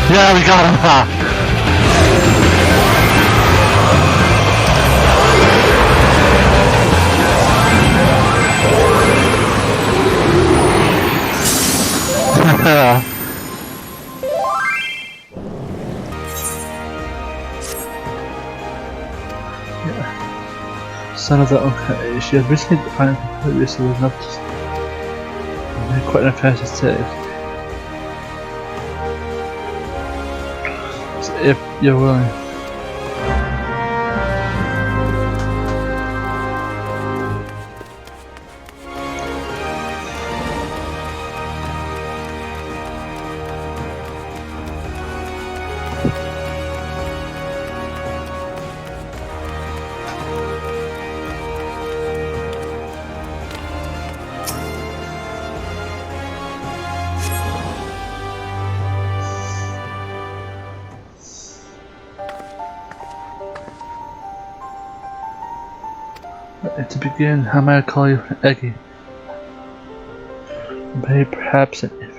Yeah, we got him! Son of the okay, she had recently defined completely, so was not quite enough time to take. So if you're willing. To begin, I might call you Eggy. Maybe perhaps an if.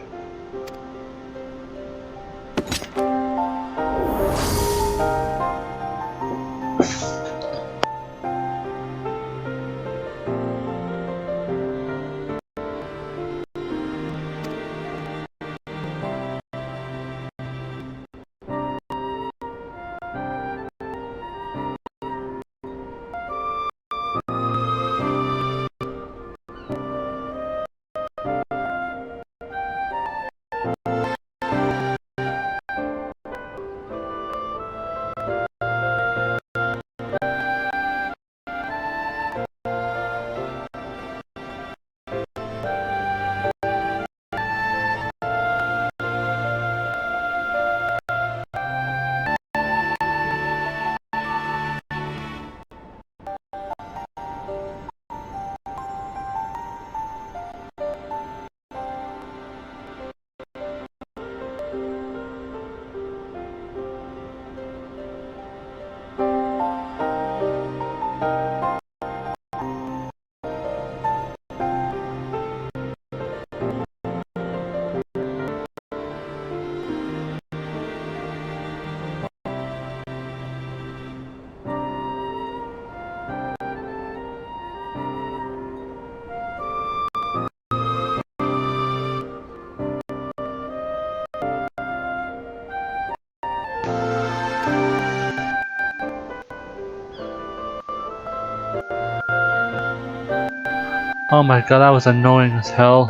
Oh my god, that was annoying as hell.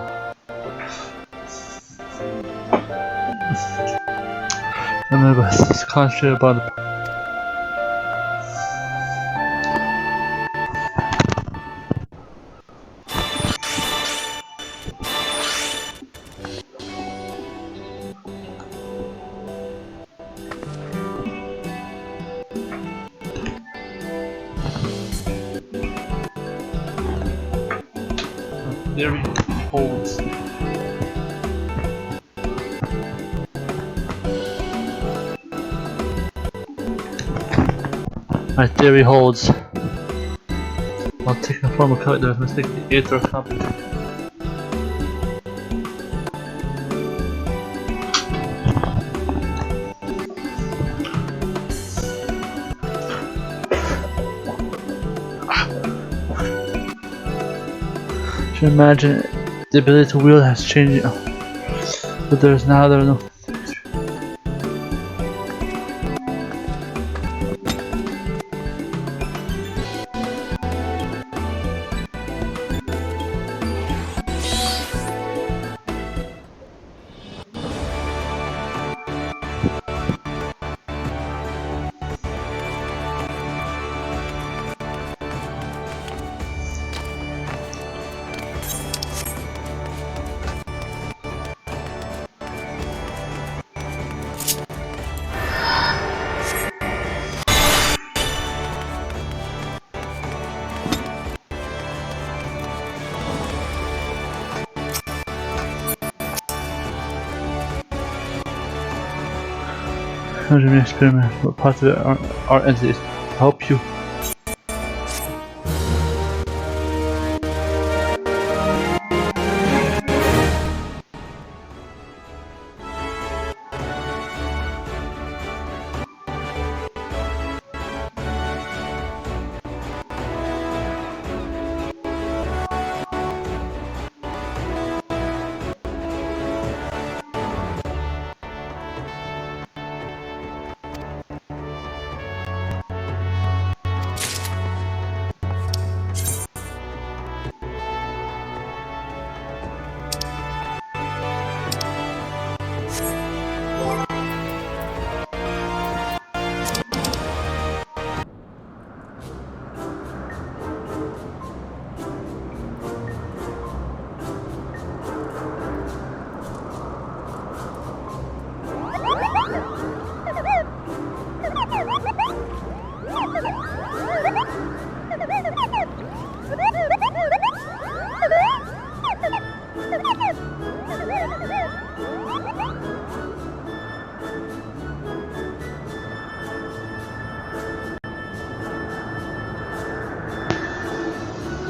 I'm gonna concentrate about the. Theory holds. My theory holds. While taking a form of color, there's mistake the Aether competent. You imagine the ability to wield has changed, but there are no. How do we experiment? What part of it our entities to help you?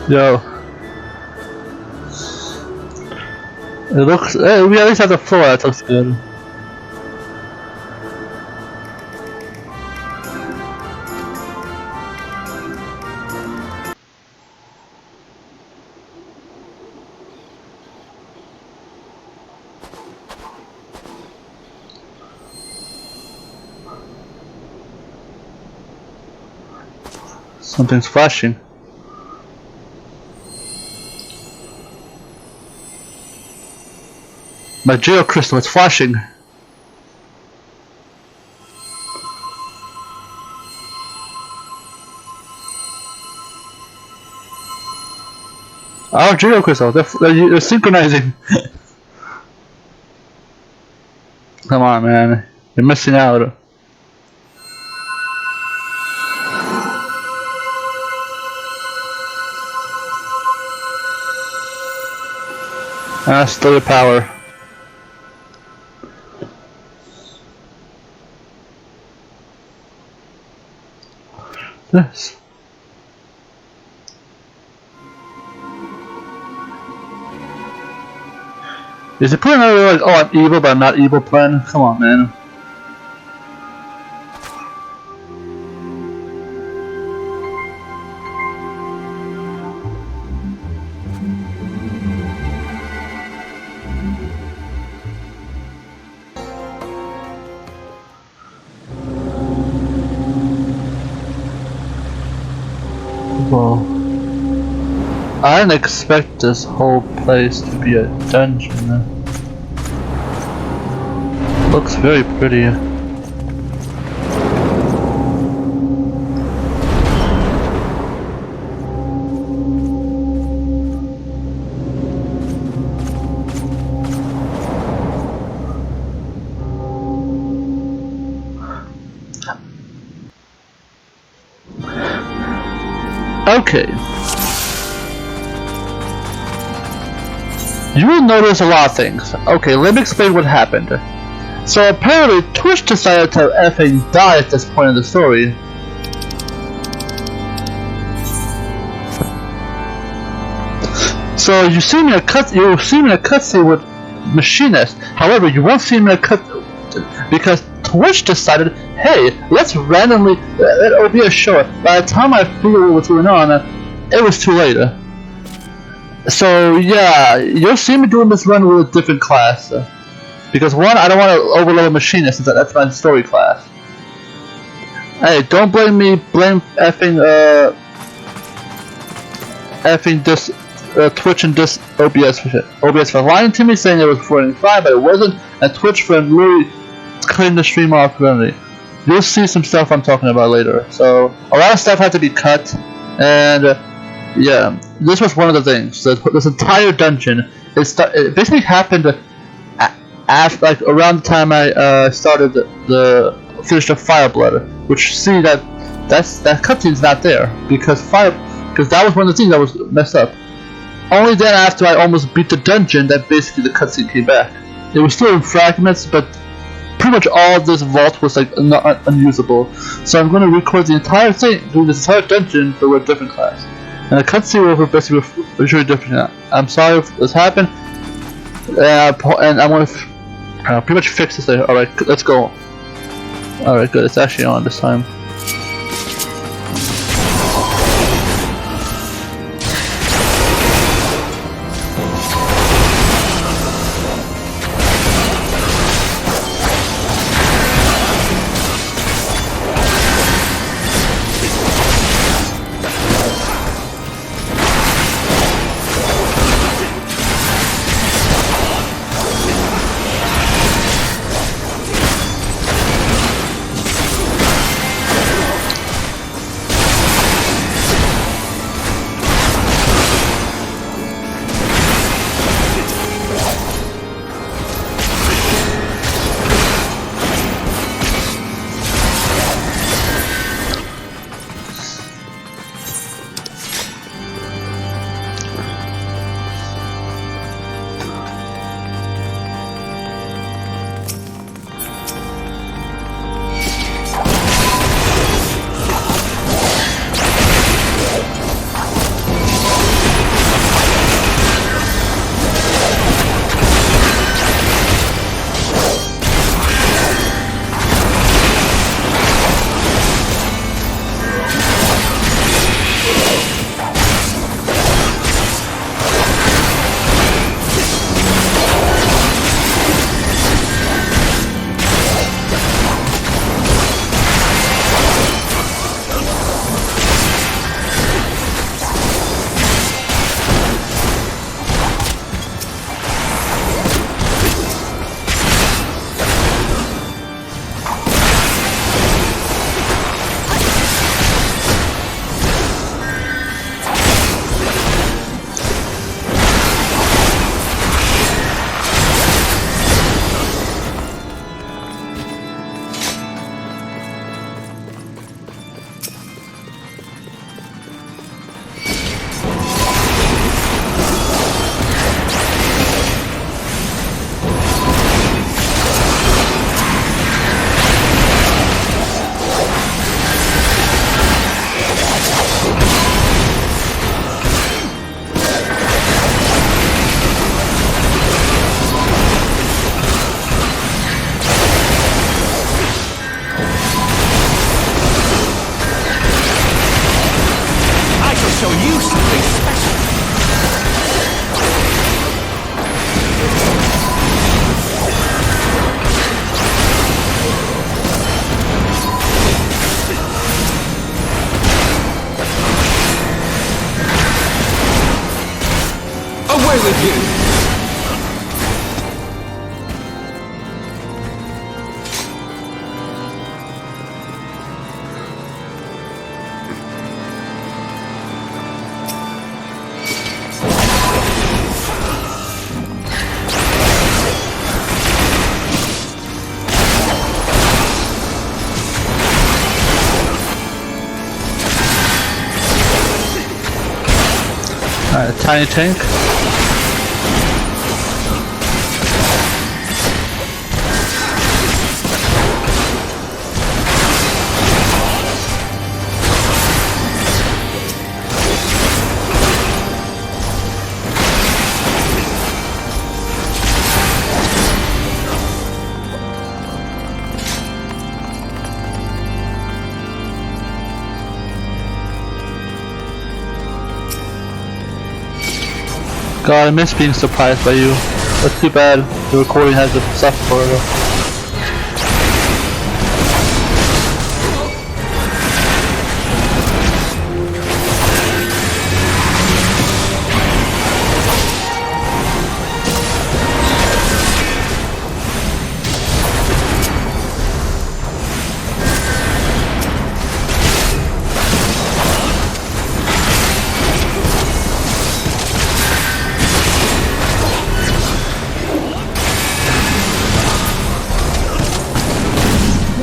Yo. It looks. Hey, we at least have the floor. That looks good. Something's flashing. My geo crystal, it's flashing. Our geo crystal, they're synchronizing. Come on, man, you're missing out. Still the power. This. Is it putting out like, oh, I'm evil but I'm not evil plan? Come on, man. Well, I didn't expect this whole place to be a dungeon. Looks very pretty. Okay. You will notice a lot of things. Okay, let me explain what happened. So apparently Twitch decided to effing die at this point in the story. So you see me in a cutscene with Machinist. However, you won't see me in a cutscene because Twitch decided, hey, let's randomly let OBS show it. By the time I figured out what's going on, it was too late. So yeah, you'll see me doing this run with a different class. Because one, I don't want to overload Machinist since that's my story class. Hey, don't blame me, blame effing this Twitch and this OBS for shit. OBS for lying to me, saying it was running fine, but it wasn't, and Twitch for literally clearing the stream off permanently. You'll see some stuff I'm talking about later. So a lot of stuff had to be cut, and yeah, this was one of the things. This entire dungeon, it basically happened after, like, around the time I started finished the Fireblood, which see that cutscene's not there because that was one of the things that was messed up. Only then, after I almost beat the dungeon, that basically the cutscene came back. It was still in fragments, but pretty much all of this vault was like unusable. So I'm going to record the entire thing, doing this entire dungeon, but with a different class. And the cutscene will basically visually different now. I'm sorry if this happened, and I'm going to pretty much fix this later. Alright, let's go. Alright, good, it's actually on this time. Away with you! Alright, tiny tank. God, I miss being surprised by you. But too bad the recording has to suffer for it.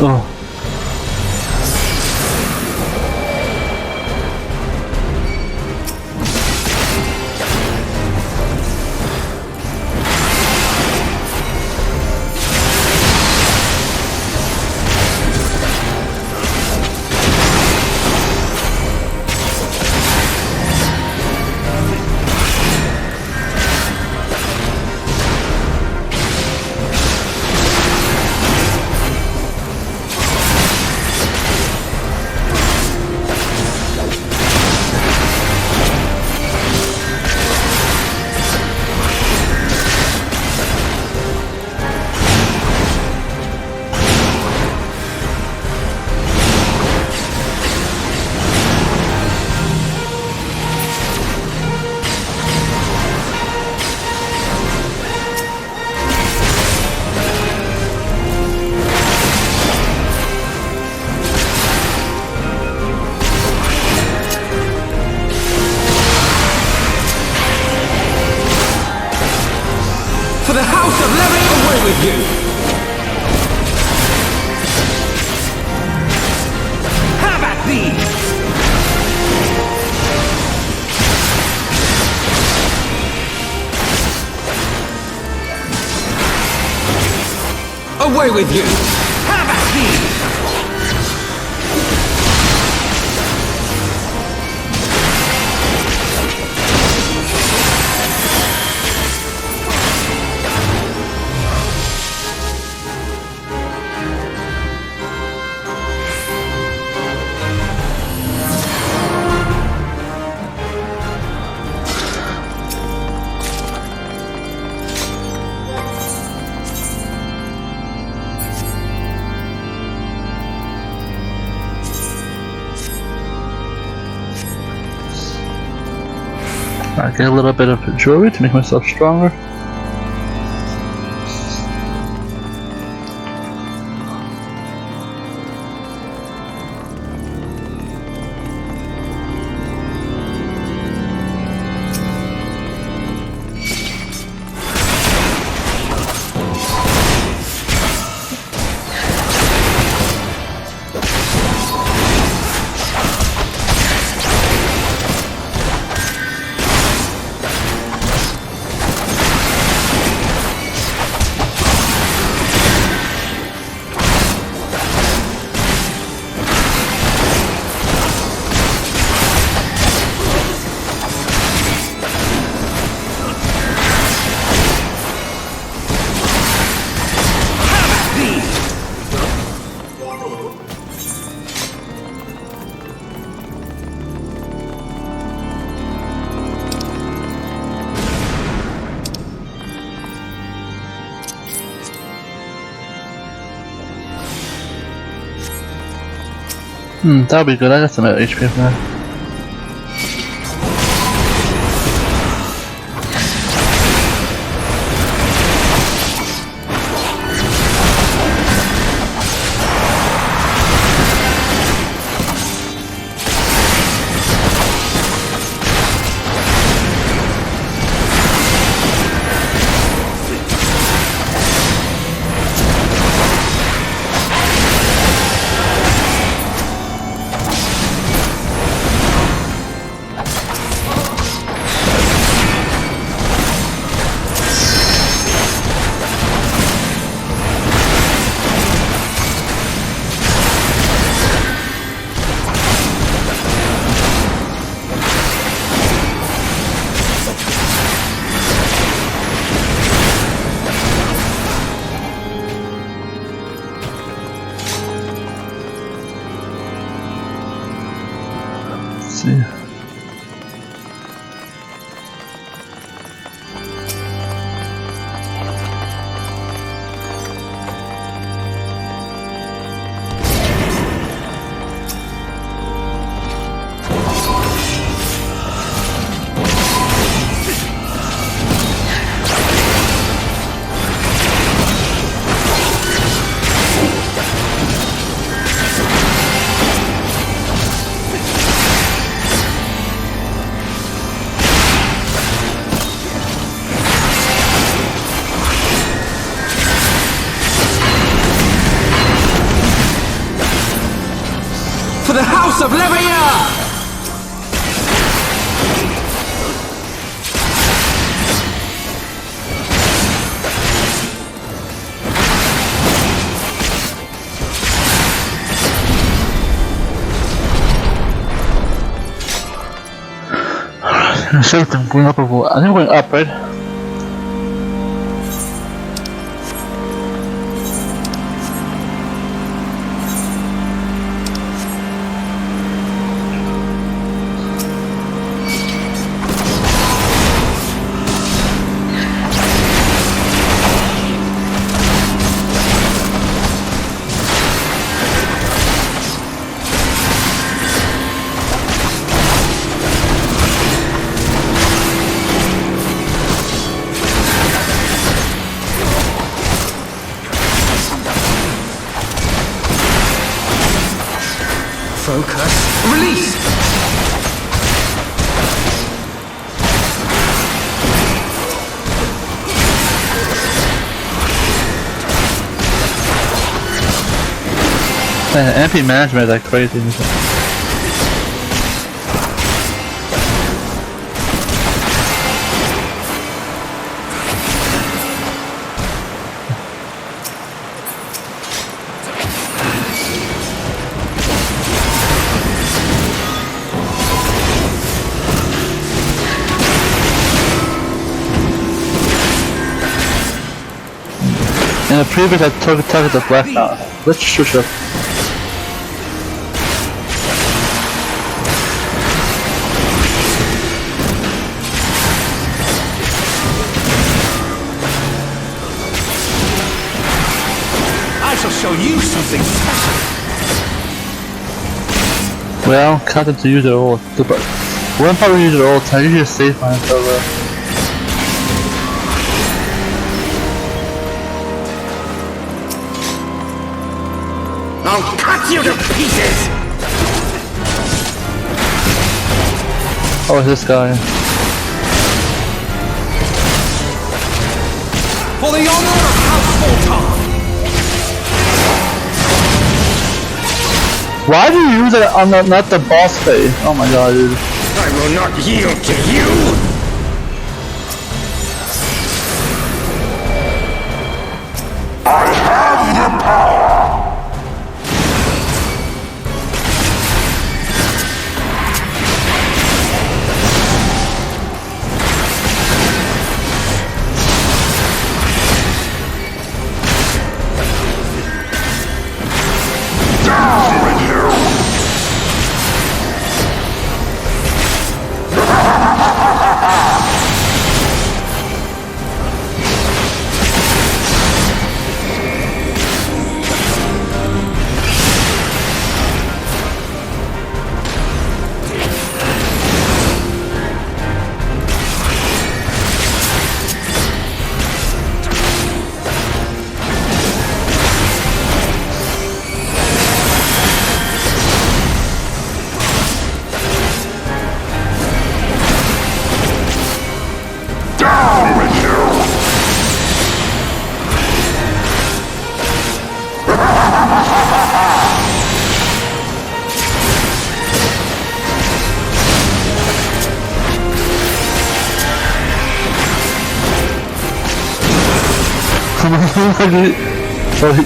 Oh. The House of Levy, away with you! How about these? Away with you! How about these? I get a little bit of jewelry to make myself stronger. That'll be good. I got some HP from that. House of Levier! Save them going up or what? I think we're going up, right? Focus. Release! Man, MP management is like crazy. In the previous I targeted the black now. Let's shoot up. I shall show you something special. Well, cut them to use their ult. One part we use their ult, I usually save myself. I'll cut you to pieces! Oh, it's this guy. For the honor of House Voltan! Why do you use it on the, not the boss phase? Oh my god, dude. I will not yield to you! I have the power! Sorry.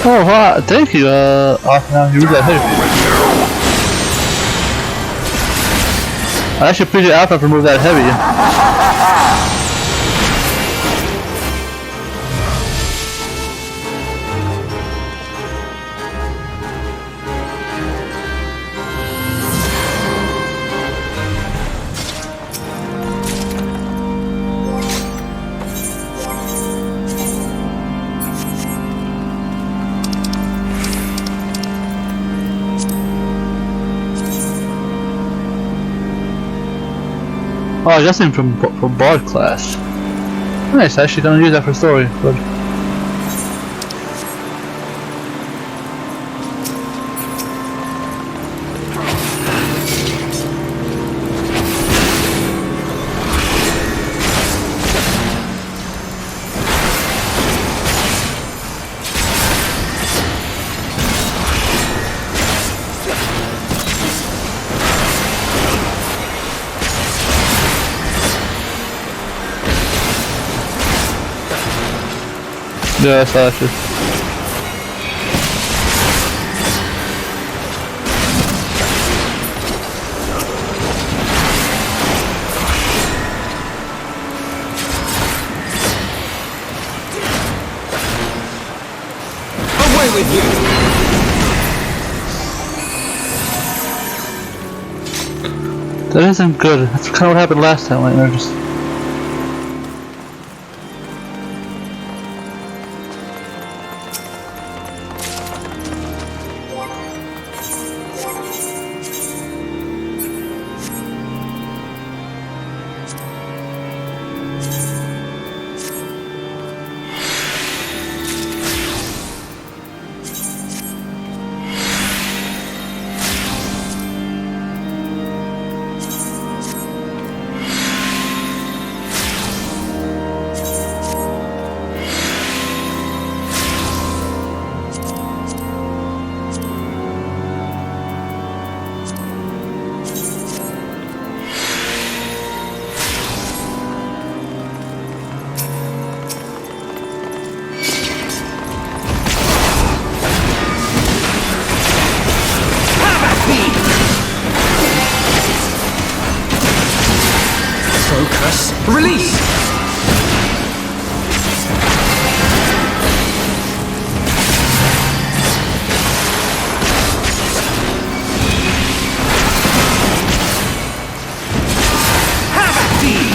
Oh, wow, thank you, now you that heavy. I actually appreciate Alpha for moving that heavy. Oh, I guess I'm from Bard class. Nice, actually gonna use that for story. But Yeah, I saw it. Away with you! That isn't good. That's kind of what happened last time. Like, they're just. Focus. Release! Have at thee!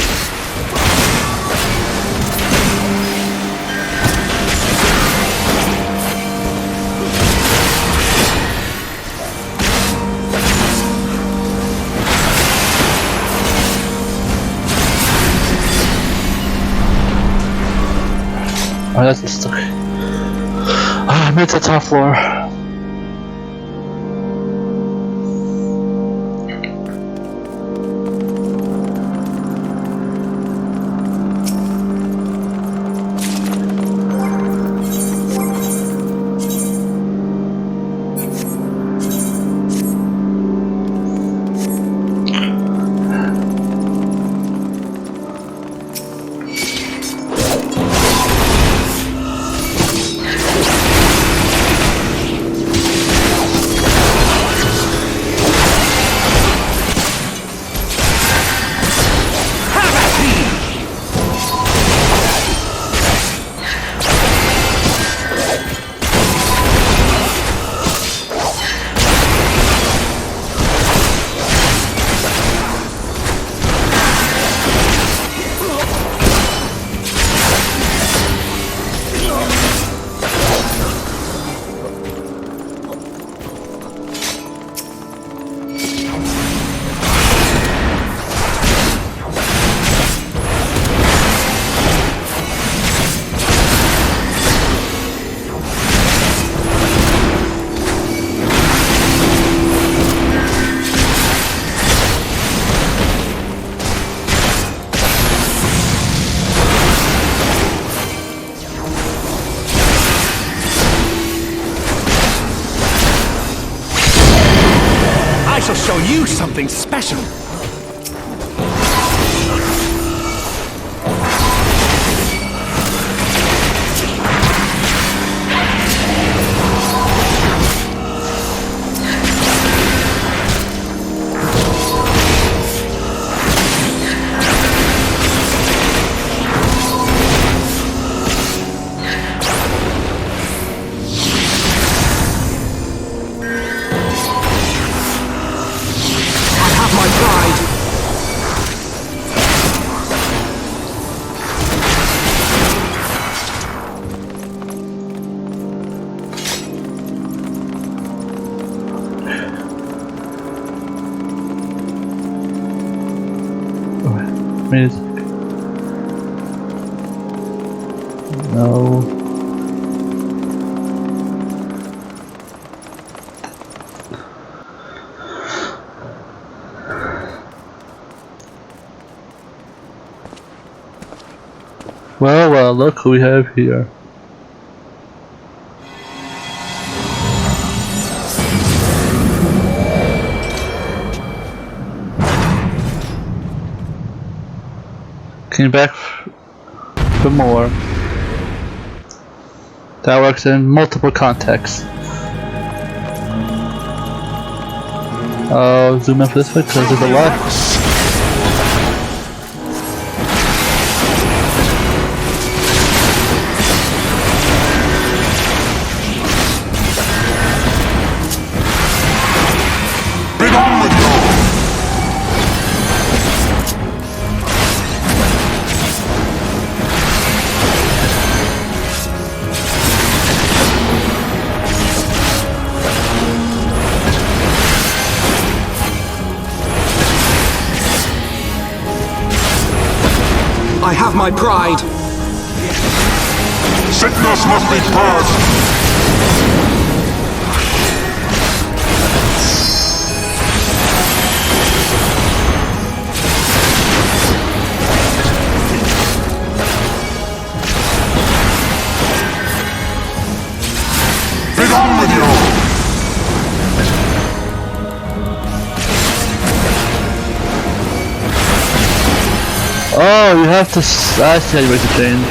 Oh, that's stuck. Ah, I made it to the top floor. I shall show you something special. Music. No. Well, look who we have here. Came back for more. That works in multiple contexts. I'll zoom in for this way because there's a lot. I have my pride. Sickness must be purged. Be gone with you. Oh, you have to. I see how you make the change.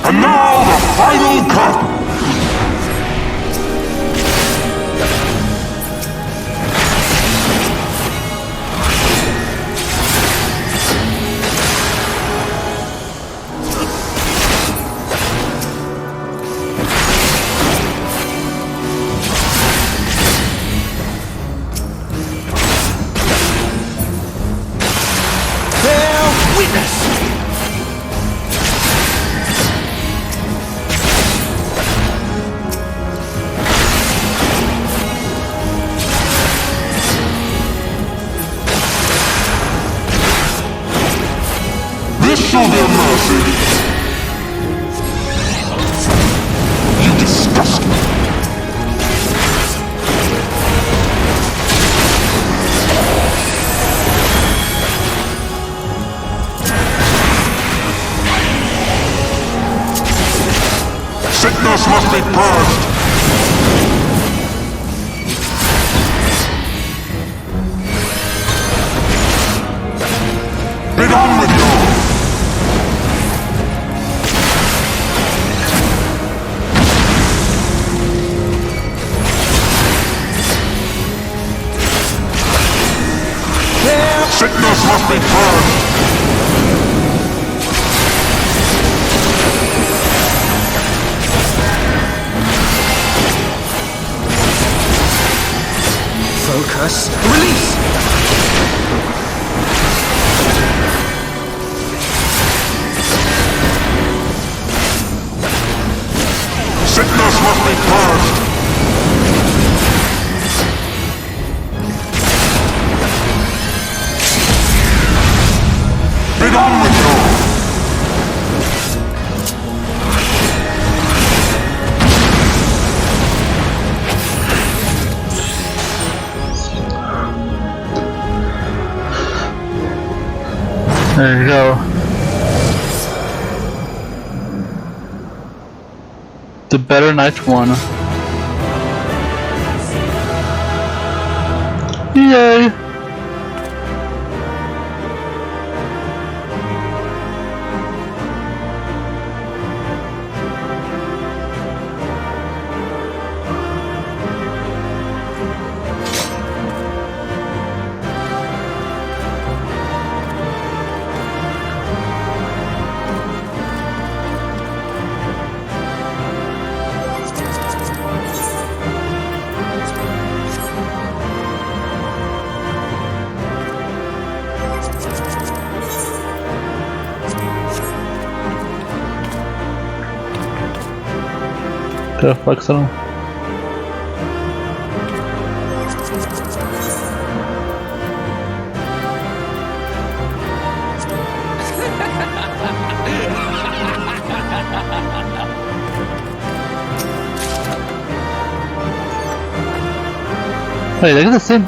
And now the final cut. Show their mercy. You disgust me. Sickness must be purged. Be gone with you. Sickness must be purged! Focus. Release! Sickness must be purged! Be gone with you! There you go. The better knight won. Yay! Gotta flex on him. Wait, they got the same.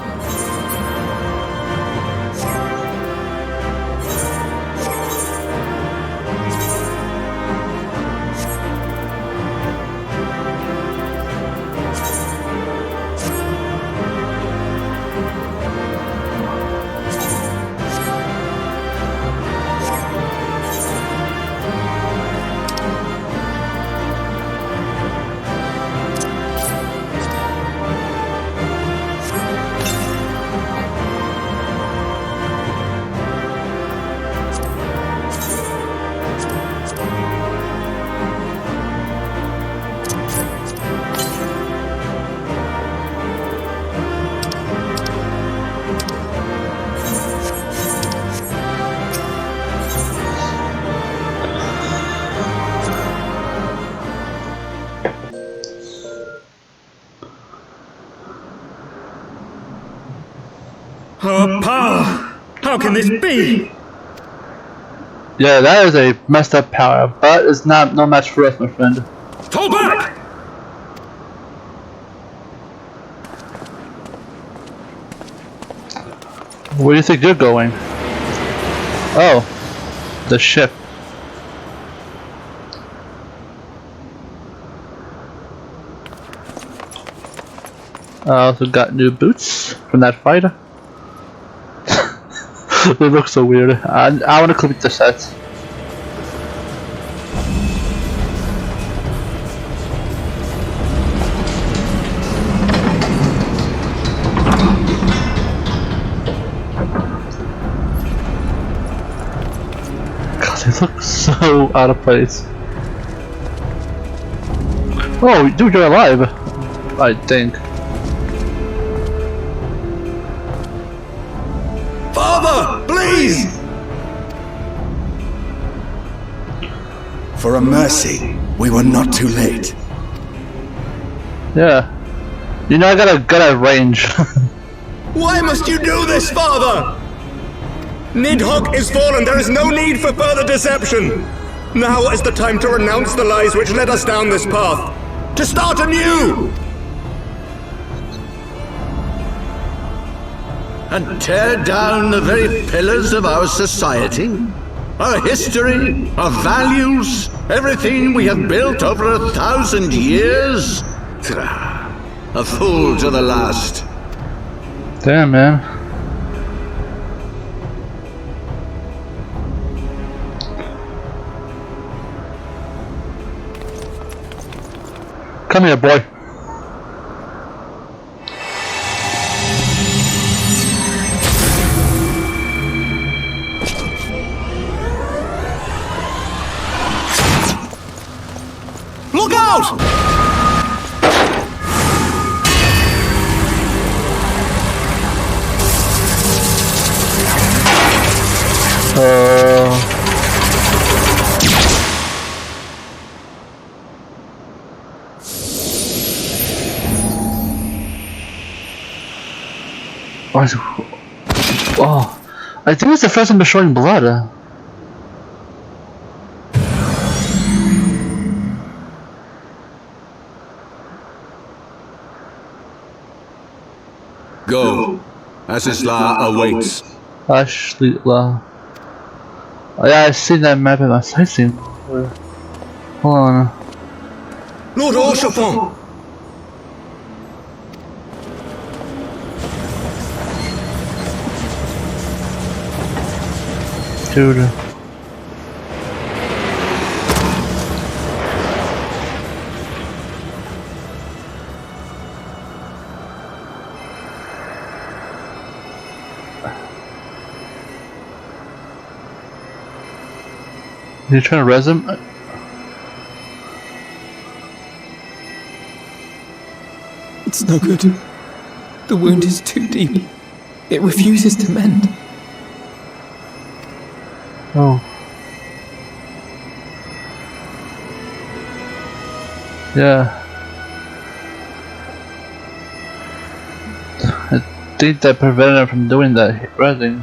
Our power! How can this be? Yeah, that is a messed up power, but it's no match for us, my friend. Fall back! Where do you think you're going? Oh, the ship. I also got new boots from that fighter. They look so weird. I want to complete the sets. God, they look so out of place. Oh, dude, you're alive. I think. Father, please! For a mercy, we were not too late. Yeah. You know I got a good at range. Why must you do this, Father? Nidhogg is fallen. There is no need for further deception. Now is the time to renounce the lies which led us down this path. To start anew! And tear down the very pillars of our society? Our history, our values, everything we have built over 1,000 years? A fool to the last. Damn, man. Come here, boy. Look out! Oh, I think it's the first time they're showing blood. Go. Asisla awaits. Ashley La. Oh, yeah, I've seen that map in my sightseeing. Hold on. Lord Orchefort! Dude. You're trying to res him? It's no good. The wound is too deep. It refuses to mend. Oh. Yeah. I think that prevented him from doing that resing.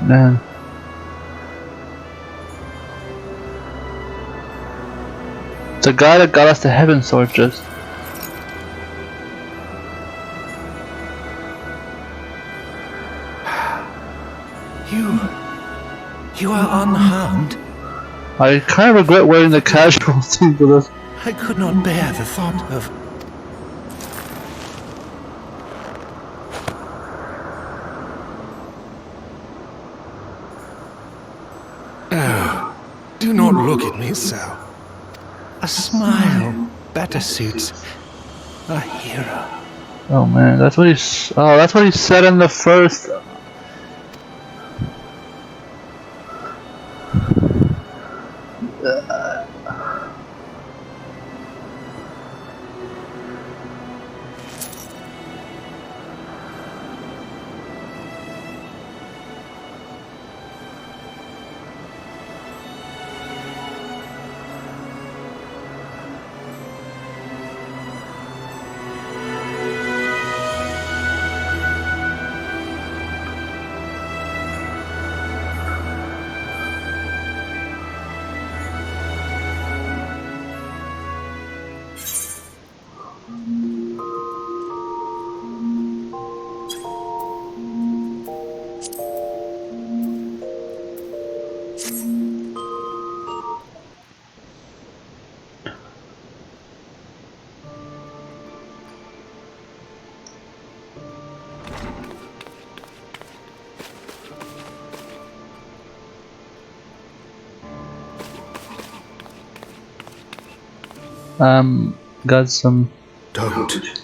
Man. The guy that got us the Heavensward just. You are unharmed. I kind of regret wearing the casual thing for this. I could not bear the thought of... Oh, do not look at me so. A smile better suits a hero. Oh man, that's what he's. Oh, that's what he said in the first. Got some. Don't.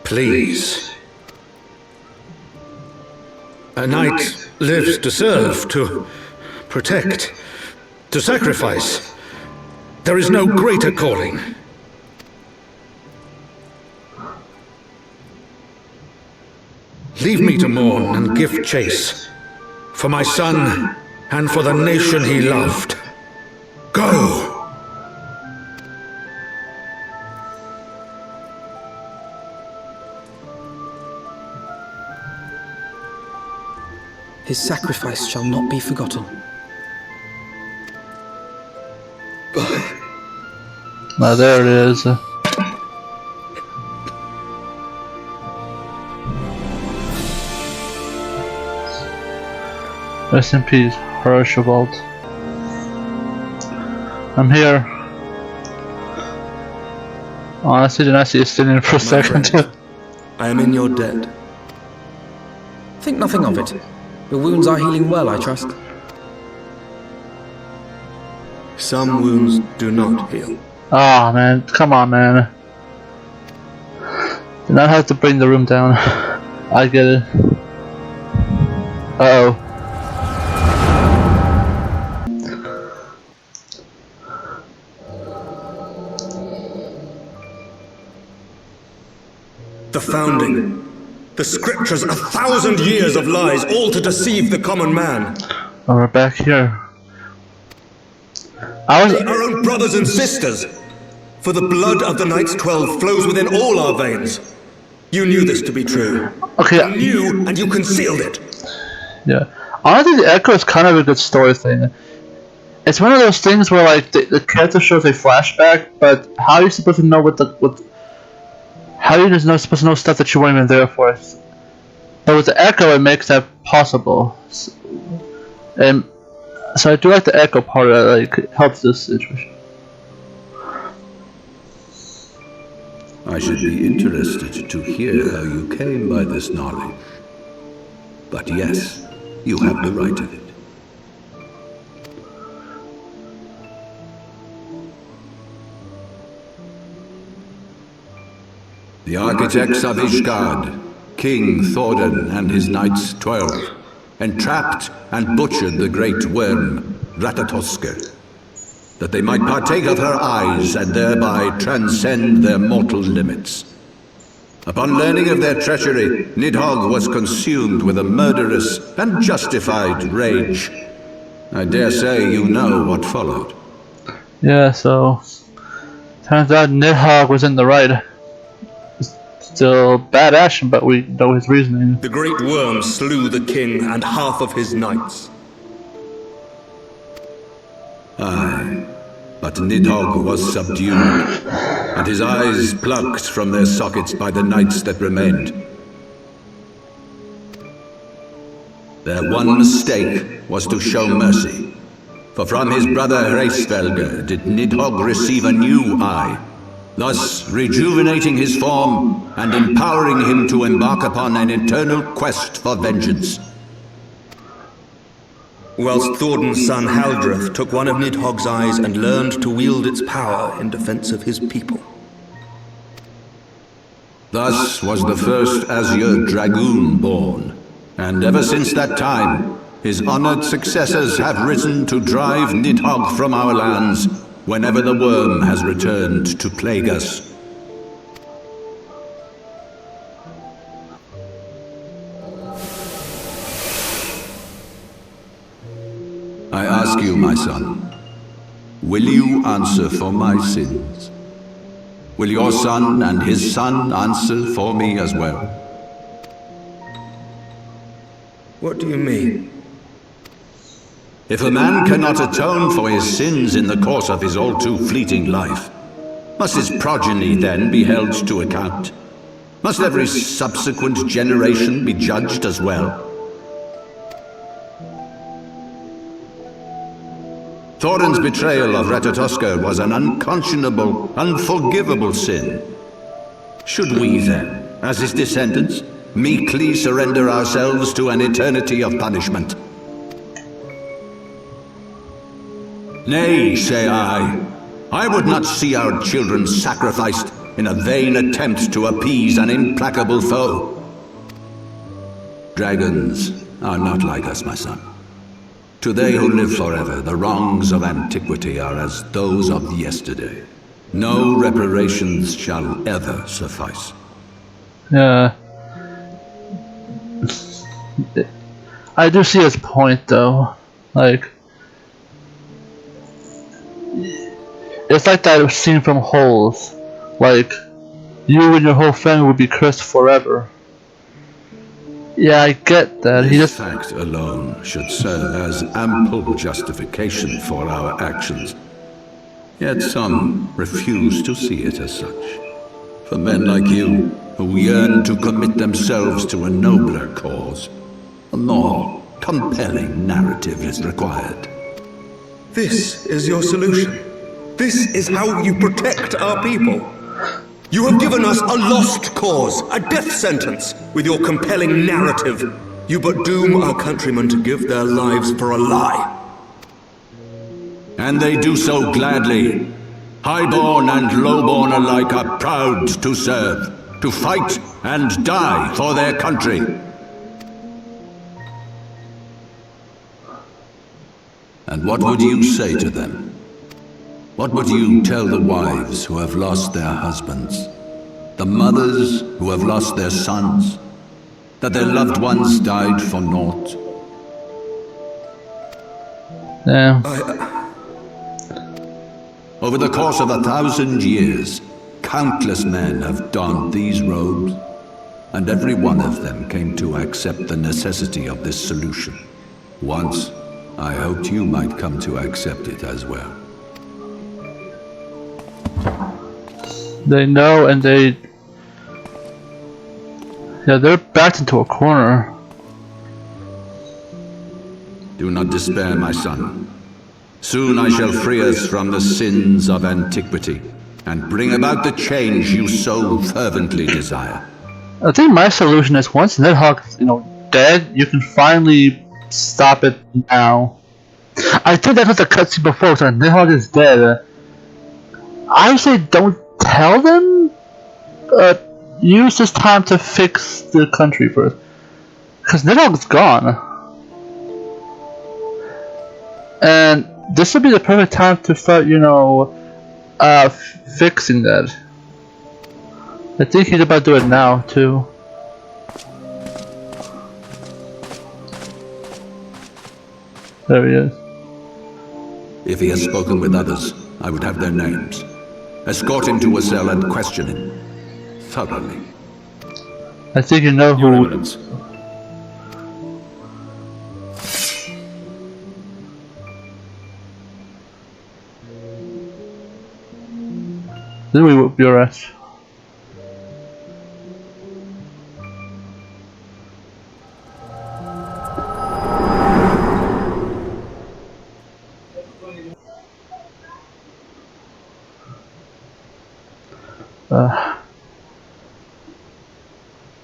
Please. A knight lives to serve, to protect, to sacrifice. There is no greater calling. Leave me to mourn and give chase, for my son and for the nation he loved. Go! His sacrifice shall not be forgotten. Now there it is. Rest in peace, Archibald. I'm here. Honestly, did not see you sitting in for a second. Friend, I am in your debt. Think nothing of it. Your wounds are healing well, I trust. Some wounds do not heal. Oh man, come on man. Did not have to bring the room down. I get it. Uh-oh. The founding. The scriptures, 1,000 years of lies, all to deceive the common man. Oh, we're back here. Our own brothers and sisters. For the blood of the Knights 12 flows within all our veins. You knew this to be true. Okay. You knew, and you concealed it. Yeah. Honestly, the Echo is kind of a good story thing. It's one of those things where like the character shows a flashback, but how are you supposed to know how are you just supposed to know stuff that you weren't even there for? But with the Echo, it makes that possible. And so I do like the Echo part of it, like helps this situation. I should be interested to hear how you came by this knowledge. But yes, you have the right of it. The architects of Ishgard, King Thordan and his Knights 12, entrapped and butchered the great worm, Ratatoska, that they might partake of her eyes and thereby transcend their mortal limits. Upon learning of their treachery, Nidhogg was consumed with a murderous and justified rage. I dare say you know what followed. Yeah, so turns out Nidhogg was in the right. Still bad action, but we know his reasoning. The great worm slew the king and half of his knights. Aye, but Nidhogg was subdued, and his eyes plucked from their sockets by the knights that remained. Their one mistake was to show mercy, for from his brother Hreysvelger did Nidhogg receive a new eye, thus rejuvenating his form and empowering him to embark upon an eternal quest for vengeance. Whilst Thordan's son Haldreth took one of Nidhogg's eyes and learned to wield its power in defense of his people. Thus was the first Azure Dragoon born, and ever since that time, his honored successors have risen to drive Nidhogg from our lands whenever the worm has returned to plague us. I ask you, my son, will you answer for my sins? Will your son and his son answer for me as well? What do you mean? If a man cannot atone for his sins in the course of his all too fleeting life, must his progeny then be held to account? Must every subsequent generation be judged as well? Thordan's betrayal of Ratatoska was an unconscionable, unforgivable sin. Should we then, as his descendants, meekly surrender ourselves to an eternity of punishment? Nay, say I. I would not see our children sacrificed in a vain attempt to appease an implacable foe. Dragons are not like us, my son. To they who live forever, the wrongs of antiquity are as those of yesterday. No reparations shall ever suffice. Yeah. I do see his point, though. Like, it's like that scene from Holes. Like, you and your whole family will be cursed forever. Yeah, I get that. This fact alone should serve as ample justification for our actions. Yet some refuse to see it as such. For men like you, who yearn to commit themselves to a nobler cause, a more compelling narrative is required. This is your solution. This is how you protect our people. You have given us a lost cause, a death sentence. With your compelling narrative, you but doom our countrymen to give their lives for a lie. And they do so gladly. Highborn and lowborn alike are proud to serve, to fight and die for their country. And what would you say to them? What would you tell the wives who have lost their husbands? The mothers who have lost their sons? That their loved ones died for naught? Yeah. Over the course of 1,000 years, countless men have donned these robes, and every one of them came to accept the necessity of this solution. Once, I hoped you might come to accept it as well. They know, and they... Yeah, they're backed into a corner. Do not despair, my son. Soon I shall free us from the sins of antiquity, and bring about the change you so fervently desire. I think my solution is once Nidhogg's, dead, you can finally stop it now. I think that was a cutscene before, so Nidhogg is dead. I say don't tell them, use this time to fix the country first. Because Nidhogg's gone. And this would be the perfect time to start, fixing that. I think he's about to do it now, too. There he is. If he has spoken with others, I would have their names. Escort him to a cell and question him thoroughly. I think you know Your who... Eminence. Then we will be arrested.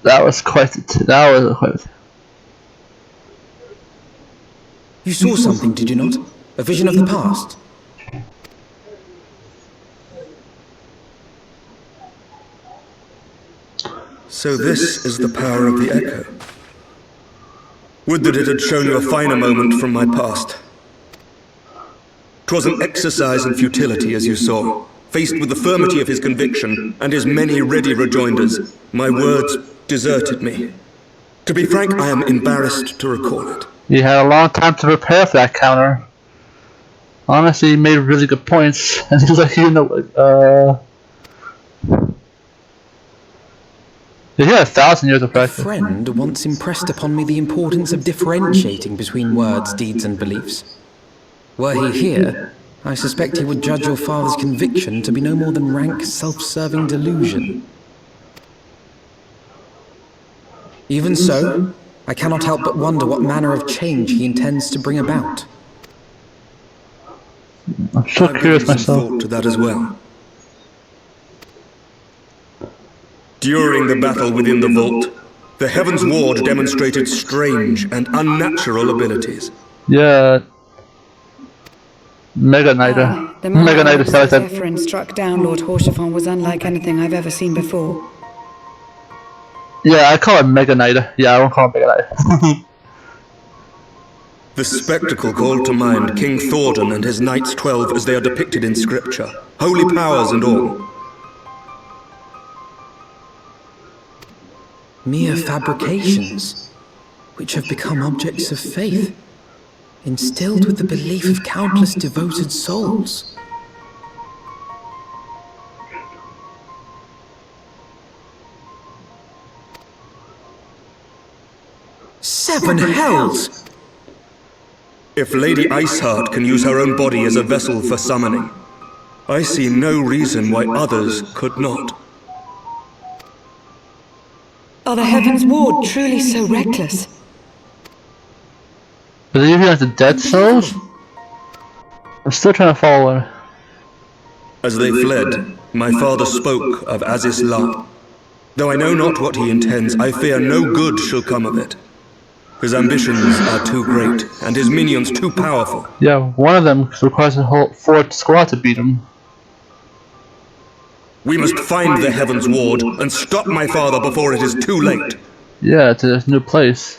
That was quite You saw something, did you not? A vision of the past? So this is the power of the echo. Would that it had shown you a finer moment from my past. 'Twas an exercise in futility, as you saw. Faced with the firmity of his conviction and his many ready rejoinders, my words deserted me. To be frank, I am embarrassed to recall it. You had a long time to prepare for that counter. Honestly, he made really good points, and he's like, He had 1,000 years of A practice. friend once impressed upon me the importance of differentiating between words, deeds, and beliefs. Were he here, I suspect he would judge your father's conviction to be no more than rank, self-serving delusion. Even so, I cannot help but wonder what manner of change he intends to bring about. I'm so I've curious given some myself. thought to that as well. During the battle within the vault, the Heavensward demonstrated strange and unnatural abilities. Yeah. Mega Knighter. The man Mega Knighter Lord says that. Zephyrin struck down Lord Horschiffon was unlike anything I've ever seen before. Yeah, I call it Mega Knighter. Yeah, I won't call it Mega Knighter. The spectacle called to mind King Thordan and his Knights 12 as they are depicted in scripture, holy powers and all. Mere fabrications, which have become objects of faith, instilled with the belief of countless devoted souls. Seven hells! If Lady Iceheart can use her own body as a vessel for summoning, I see no reason why others could not. Are the Heavensward truly so reckless? Believe you like the dead souls? I'm still trying to follow her. As they fled, my father spoke of Aziz La. Though I know not what he intends, I fear no good shall come of it. His ambitions are too great, and his minions too powerful. Yeah, one of them requires a whole 4 squad to beat him. We must find the Heavensward and stop my father before it is too late. Yeah, to this new place.